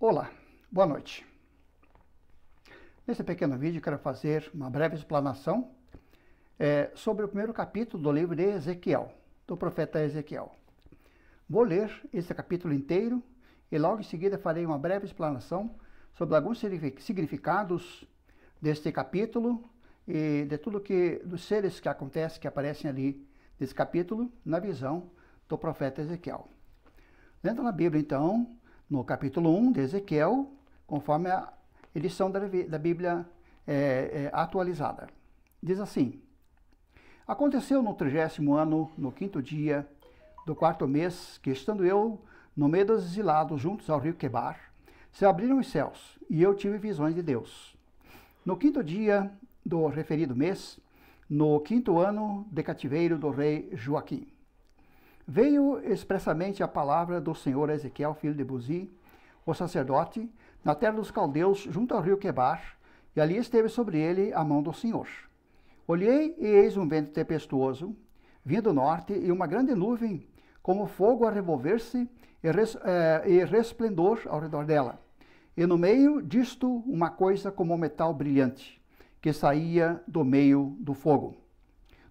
Olá, boa noite. Nesse pequeno vídeo quero fazer uma breve explanação sobre o primeiro capítulo do livro de Ezequiel, do profeta Ezequiel. Vou ler esse capítulo inteiro e logo em seguida farei uma breve explanação sobre alguns significados deste capítulo e de tudo dos seres que acontecem, que aparecem ali nesse capítulo, na visão do profeta Ezequiel. Dentro da Bíblia, então, no capítulo 1 de Ezequiel, conforme a edição da Bíblia atualizada. Diz assim: Aconteceu no 30º ano, no 5º dia do 4º mês, que estando eu no meio dos exilados juntos ao rio Quebar, se abriram os céus, e eu tive visões de Deus. No 5º dia do referido mês, no 5º ano de cativeiro do rei Joaquim, veio expressamente a palavra do Senhor a Ezequiel, filho de Buzi, o sacerdote, na terra dos caldeus, junto ao rio Quebar, e ali esteve sobre ele a mão do Senhor. Olhei, e eis um vento tempestuoso, vindo do norte, e uma grande nuvem, como fogo a revolver-se, e resplendor ao redor dela. E no meio disto, uma coisa como um metal brilhante, que saía do meio do fogo.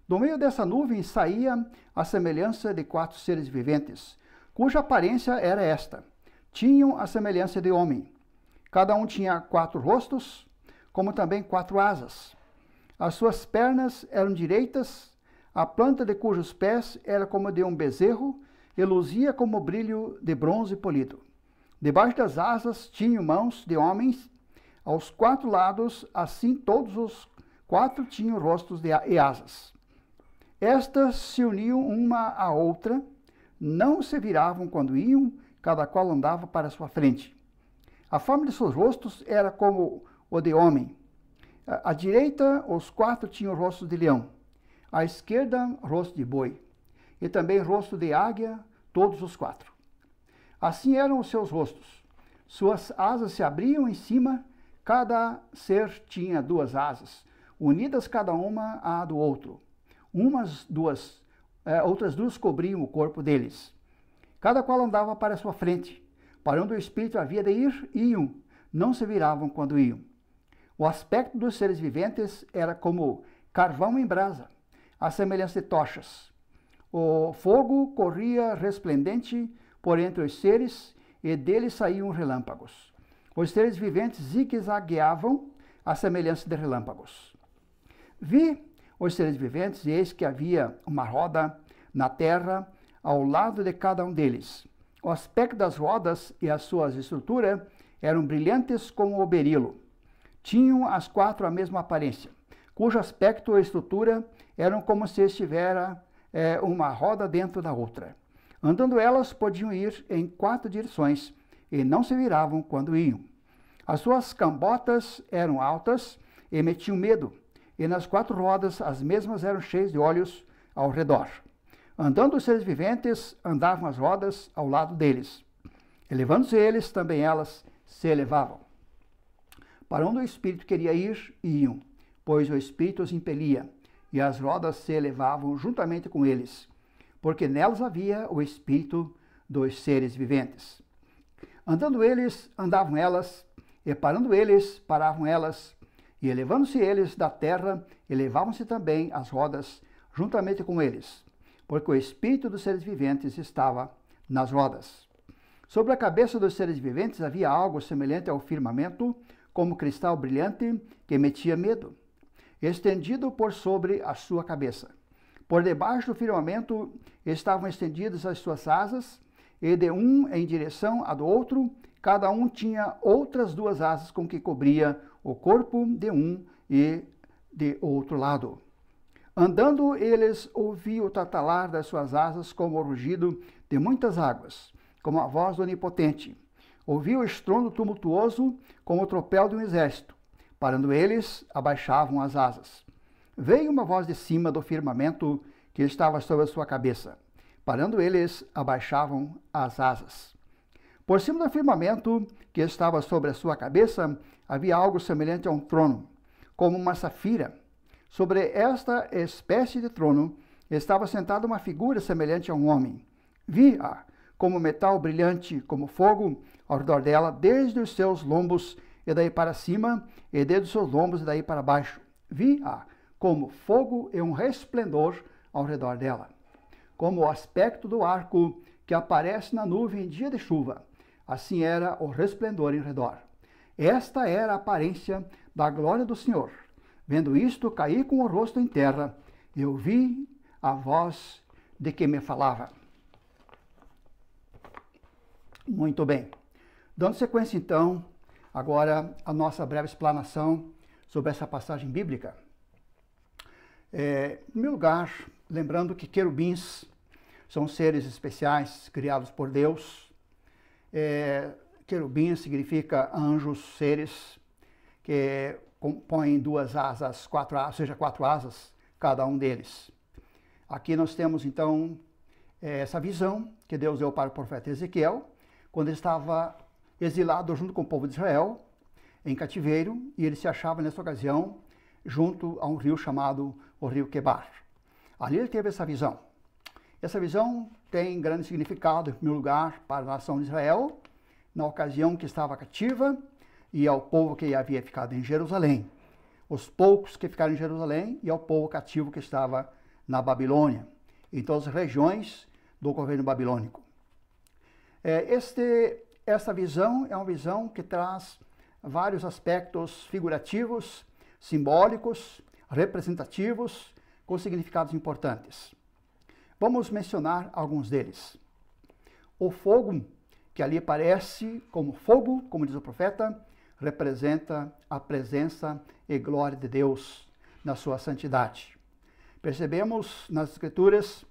Do meio dessa nuvem saía a semelhança de 4 seres viventes, cuja aparência era esta: tinham a semelhança de homem. Cada um tinha 4 rostos, como também 4 asas. As suas pernas eram direitas, a planta de cujos pés era como de um bezerro, e luzia como brilho de bronze polido. Debaixo das asas tinham mãos de homens, aos 4 lados, assim todos os 4 tinham rostos e asas. Estas se uniam uma à outra, não se viravam quando iam, cada qual andava para sua frente. A forma de seus rostos era como o de homem. À direita, os 4 tinham rostos de leão. À esquerda, rosto de boi. E também rosto de águia, todos os 4. Assim eram os seus rostos. Suas asas se abriam em cima, cada ser tinha 2 asas, unidas cada uma à do outro. Outras duas cobriam o corpo deles. Cada qual andava para a sua frente. Para onde o espírito havia de ir, iam, não se viravam quando iam. O aspecto dos seres viventes era como carvão em brasa, à semelhança de tochas. O fogo corria resplendente por entre os seres, e deles saíam relâmpagos. Os seres viventes zigue-zagueavam à semelhança de relâmpagos. Vi os seres viventes, e eis que havia uma roda na terra ao lado de cada um deles. O aspecto das rodas e a sua estrutura eram brilhantes como o berilo. Tinham as 4 a mesma aparência, cujo aspecto e estrutura eram como se estivera uma roda dentro da outra. Andando elas, podiam ir em 4 direções, e não se viravam quando iam. As suas cambotas eram altas e metiam medo, e nas 4 rodas as mesmas eram cheias de olhos ao redor. Andando os seres viventes, andavam as rodas ao lado deles. Elevando-se eles, também elas se elevavam. Para onde o espírito queria ir, iam, pois o espírito os impelia, e as rodas se elevavam juntamente com eles, porque nelas havia o espírito dos seres viventes. Andando eles, andavam elas, e parando eles, paravam elas, e elevando-se eles da terra, elevavam-se também as rodas juntamente com eles, porque o espírito dos seres viventes estava nas rodas. Sobre a cabeça dos seres viventes havia algo semelhante ao firmamento, como cristal brilhante, que metia medo, estendido por sobre a sua cabeça. Por debaixo do firmamento estavam estendidas as suas asas, e de um em direção a do outro, cada um tinha outras 2 asas com que cobria o corpo de um e de outro lado. Andando eles, ouviam o tatalar das suas asas como o rugido de muitas águas, como a voz do Onipotente. Ouviam o estrondo tumultuoso como o tropel de um exército. Parando eles, abaixavam as asas. Veio uma voz de cima do firmamento que estava sobre a sua cabeça. Parando eles, abaixavam as asas. Por cima do firmamento que estava sobre a sua cabeça, havia algo semelhante a um trono, como uma safira. Sobre esta espécie de trono estava sentada uma figura semelhante a um homem. Vi-a como metal brilhante, como fogo, ao redor dela, desde os seus lombos e daí para cima, e desde os seus lombos e daí para baixo. Vi-a como fogo e um resplendor ao redor dela, como o aspecto do arco que aparece na nuvem em dia de chuva. Assim era o resplendor em redor. Esta era a aparência da glória do Senhor. Vendo isto, caí com o rosto em terra, e ouvi a voz de quem me falava. Muito bem. Dando sequência, então, agora a nossa breve explanação sobre essa passagem bíblica. Em primeiro lugar, lembrando que querubins são seres especiais criados por Deus. Querubins significa anjos, seres que compõem duas asas, quatro asas, cada um deles. Aqui nós temos, então, essa visão que Deus deu para o profeta Ezequiel, quando ele estava exilado junto com o povo de Israel, em cativeiro, e ele se achava, nessa ocasião, junto a um rio chamado o rio Quebar. Ali ele teve essa visão. Essa visão tem grande significado, em primeiro lugar, para a nação de Israel, na ocasião que estava cativa, e ao povo que havia ficado em Jerusalém. Os poucos que ficaram em Jerusalém e ao povo cativo que estava na Babilônia, em todas as regiões do governo babilônico. Essa visão é uma visão que traz vários aspectos figurativos, simbólicos, representativos, com significados importantes. Vamos mencionar alguns deles. O fogo, que ali aparece como fogo, como diz o profeta, representa a presença e glória de Deus na sua santidade. Percebemos nas Escrituras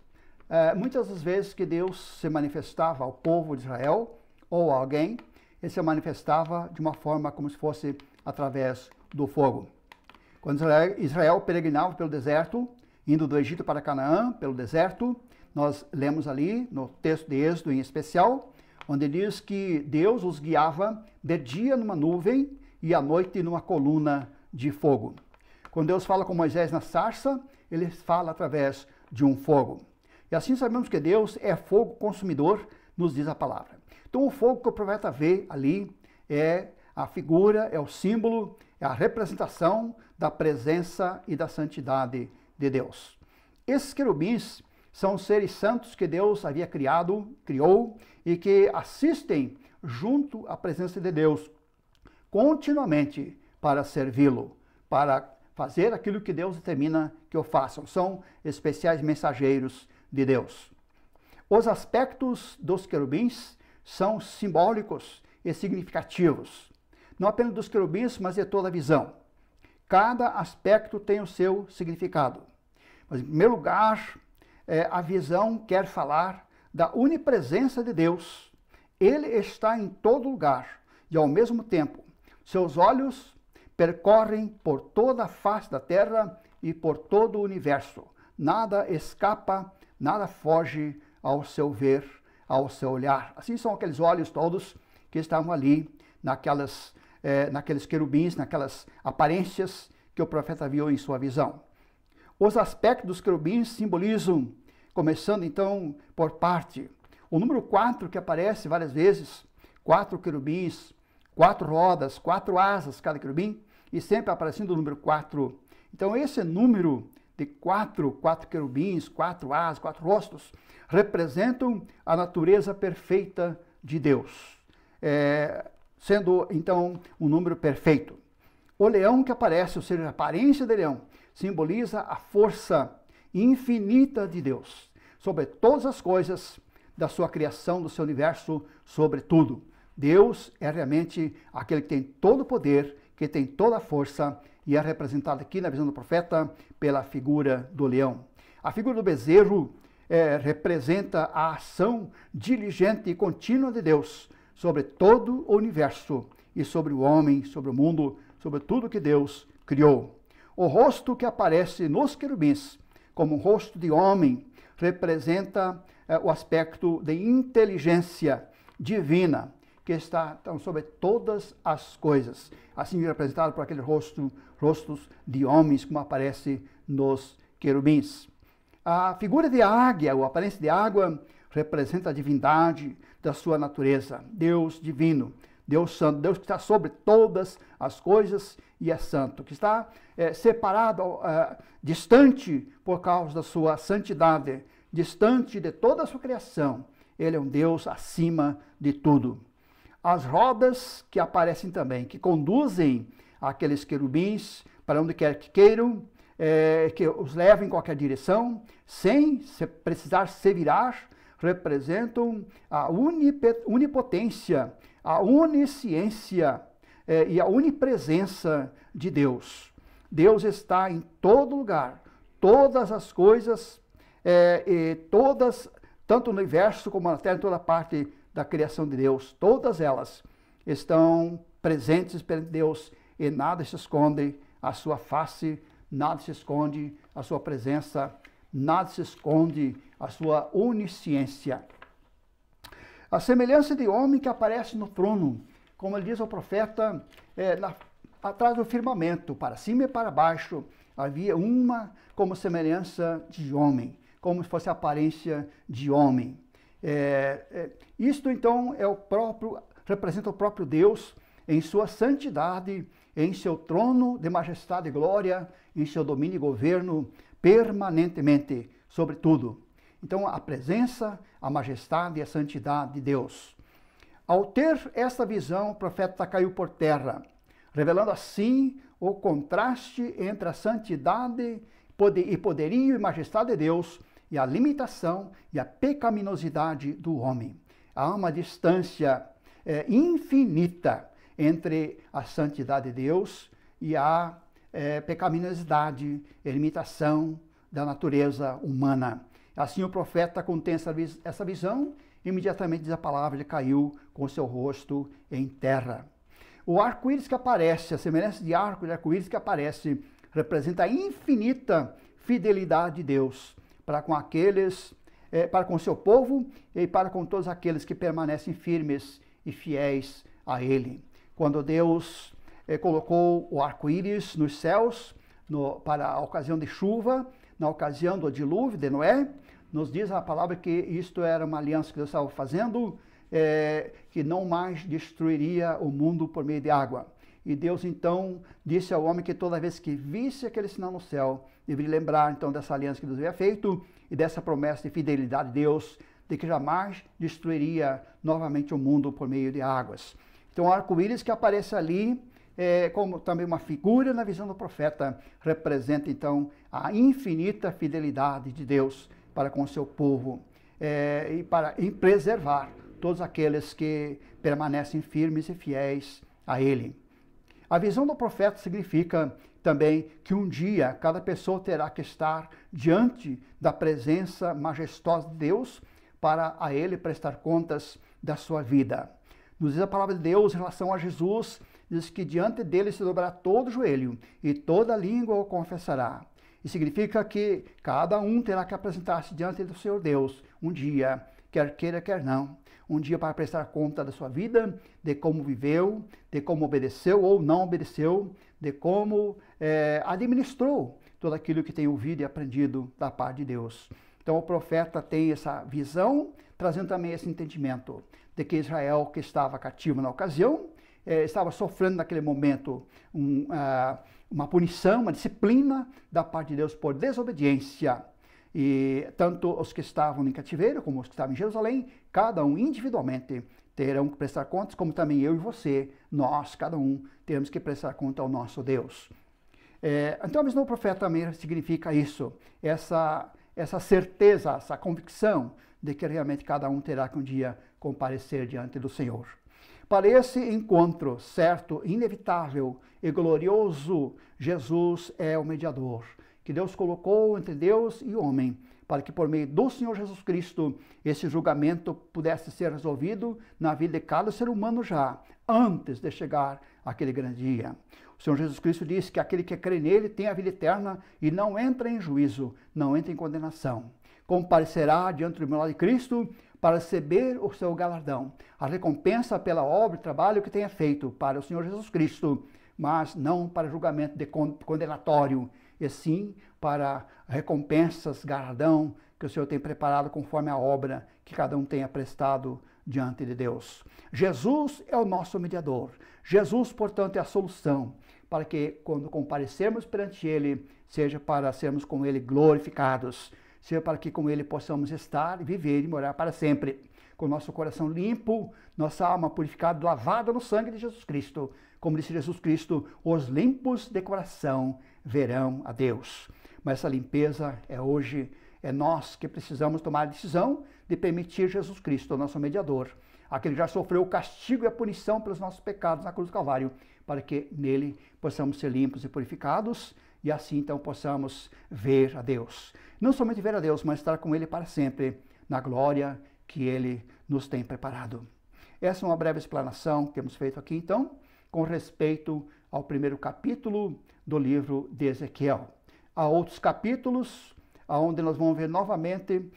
muitas das vezes que Deus se manifestava ao povo de Israel ou a alguém, ele se manifestava de uma forma como se fosse através do fogo. Quando Israel peregrinava pelo deserto, indo do Egito para Canaã, pelo deserto, nós lemos ali, no texto de Êxodo em especial, onde diz que Deus os guiava de dia numa nuvem e à noite numa coluna de fogo. Quando Deus fala com Moisés na sarça, ele fala através de um fogo. E assim sabemos que Deus é fogo consumidor, nos diz a palavra. Então o fogo que o profeta vê ali é a figura, é o símbolo, é a representação da presença e da santidade de Deus. Esses querubins são seres santos que Deus havia criou e que assistem junto à presença de Deus continuamente para servi-lo, para fazer aquilo que Deus determina que o façam. São especiais mensageiros de Deus. Os aspectos dos querubins são simbólicos e significativos, não apenas dos querubins, mas de toda a visão. Cada aspecto tem o seu significado. Mas, em primeiro lugar, a visão quer falar da onipresença de Deus. Ele está em todo lugar e, ao mesmo tempo, seus olhos percorrem por toda a face da terra e por todo o universo. Nada escapa, nada foge ao seu ver, ao seu olhar. Assim são aqueles olhos todos que estavam ali, naqueles querubins, naquelas aparências que o profeta viu em sua visão. Os aspectos dos querubins simbolizam, começando então por parte, o número 4 que aparece várias vezes, 4 querubins, 4 rodas, 4 asas cada querubim, e sempre aparecendo o número 4. Então esse número de 4 querubins, 4 asas, 4 rostos, representam a natureza perfeita de Deus, sendo então um número perfeito. O leão que aparece, ou seja, a aparência de leão, simboliza a força infinita de Deus sobre todas as coisas da sua criação, do seu universo, sobre tudo. Deus é realmente aquele que tem todo o poder, que tem toda a força, e é representado aqui na visão do profeta pela figura do leão. A figura do bezerro representa a ação diligente e contínua de Deus sobre todo o universo e sobre o homem, sobre o mundo, sobre tudo que Deus criou. O rosto que aparece nos querubins, como um rosto de homem, representa o aspecto de inteligência divina, que está então, sobre todas as coisas, assim representado por aqueles rostos de homens, como aparece nos querubins. A figura de águia, ou aparência de água, representa a divindade da sua natureza. Deus divino, Deus santo, Deus que está sobre todas as coisas e é santo, que está separado, distante por causa da sua santidade, distante de toda a sua criação. Ele é um Deus acima de tudo. As rodas que aparecem também, que conduzem aqueles querubins para onde quer que queiram, que os levam em qualquer direção, sem precisar se virar, representam a onipotência, a onisciência e a onipresença de Deus. Deus está em todo lugar, todas as coisas, tanto no universo como na terra, em toda parte da criação de Deus, todas elas estão presentes perante Deus e nada se esconde a sua face, nada se esconde a sua presença, nada se esconde a sua onisciência. A semelhança de homem que aparece no trono, como ele diz ao profeta, atrás do firmamento, para cima e para baixo, havia uma como semelhança de homem, como se fosse a aparência de homem. Isto então representa o próprio Deus em sua santidade, em seu trono de majestade e glória, em seu domínio e governo permanentemente sobre tudo. Então a presença, a majestade e a santidade de Deus. Ao ter esta visão, o profeta caiu por terra, revelando assim o contraste entre a santidade e poderio e majestade de Deus e a limitação e a pecaminosidade do homem. Há uma distância infinita entre a santidade de Deus e a pecaminosidade e limitação da natureza humana. Assim o profeta, quando tem essa visão, imediatamente diz a palavra, ele caiu com seu rosto em terra. O arco-íris que aparece, a semelhança de arco-íris que aparece, representa a infinita fidelidade de Deus para com aqueles, para com seu povo e para com todos aqueles que permanecem firmes e fiéis a Ele. Quando Deus colocou o arco-íris nos céus para a ocasião de chuva, na ocasião do dilúvio de Noé, nos diz a palavra que isto era uma aliança que Deus estava fazendo, que não mais destruiria o mundo por meio de água. E Deus então disse ao homem que toda vez que visse aquele sinal no céu, deveria lembrar então dessa aliança que Deus havia feito e dessa promessa de fidelidade de Deus, de que jamais destruiria novamente o mundo por meio de águas. Então o arco-íris que aparece ali, como também uma figura na visão do profeta, representa então a infinita fidelidade de Deus para com o seu povo e para preservar todos aqueles que permanecem firmes e fiéis a Ele. A visão do profeta significa também que um dia cada pessoa terá que estar diante da presença majestosa de Deus para a Ele prestar contas da sua vida. Nos diz a palavra de Deus em relação a Jesus, diz que diante dele se dobrará todo joelho e toda língua o confessará. E significa que cada um terá que apresentar-se diante do Senhor Deus um dia, quer queira, quer não. Um dia para prestar conta da sua vida, de como viveu, de como obedeceu ou não obedeceu, de como administrou tudo aquilo que tem ouvido e aprendido da parte de Deus. Então o profeta tem essa visão, trazendo também esse entendimento de que Israel, que estava cativo na ocasião, estava sofrendo naquele momento uma punição, uma disciplina da parte de Deus por desobediência. E tanto os que estavam em cativeiro como os que estavam em Jerusalém, cada um individualmente terão que prestar contas, como também eu e você, nós, cada um, teremos que prestar conta ao nosso Deus. Então a visão do profeta também significa isso, essa certeza, essa convicção de que realmente cada um terá que um dia comparecer diante do Senhor. Para esse encontro certo, inevitável e glorioso, Jesus é o mediador, que Deus colocou entre Deus e o homem, para que por meio do Senhor Jesus Cristo, esse julgamento pudesse ser resolvido na vida de cada ser humano já, antes de chegar aquele grande dia. O Senhor Jesus Cristo disse que aquele que crê nele tem a vida eterna e não entra em juízo, não entra em condenação. Comparecerá diante do tribunal de Cristo para receber o seu galardão, a recompensa pela obra e trabalho que tenha feito para o Senhor Jesus Cristo, mas não para julgamento condenatório, e sim para recompensas, galardão, que o Senhor tem preparado conforme a obra que cada um tenha prestado diante de Deus. Jesus é o nosso mediador. Jesus, portanto, é a solução para que, quando comparecermos perante Ele, seja para sermos com Ele glorificados, seja para que com Ele possamos estar, viver e morar para sempre, com nosso coração limpo, nossa alma purificada, lavada no sangue de Jesus Cristo. Como disse Jesus Cristo, os limpos de coração verão a Deus. Mas essa limpeza hoje é nós que precisamos tomar a decisão de permitir Jesus Cristo, o nosso mediador, aquele que já sofreu o castigo e a punição pelos nossos pecados na cruz do Calvário, para que nele possamos ser limpos e purificados e assim então possamos ver a Deus. Não somente ver a Deus, mas estar com Ele para sempre, na glória que Ele nos tem preparado. Essa é uma breve explanação que temos feito aqui então, com respeito ao primeiro capítulo do livro de Ezequiel. Há outros capítulos onde nós vamos ver novamente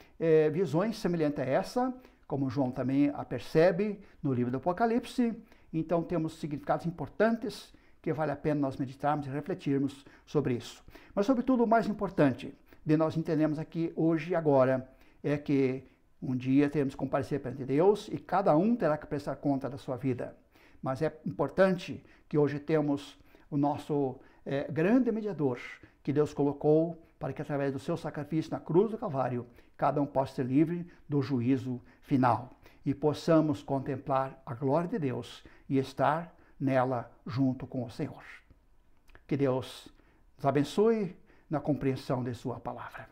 visões semelhantes a essa, como João também a percebe no livro do Apocalipse. Então temos significados importantes que vale a pena nós meditarmos e refletirmos sobre isso. Mas sobretudo o mais importante de nós entendermos aqui hoje e agora é que um dia teremos que comparecer perante Deus e cada um terá que prestar conta da sua vida. Mas é importante que hoje temos o nosso grande mediador que Deus colocou para que através do seu sacrifício na cruz do Calvário, cada um possa ser livre do juízo final e possamos contemplar a glória de Deus e estar nela junto com o Senhor. Que Deus nos abençoe na compreensão de sua palavra.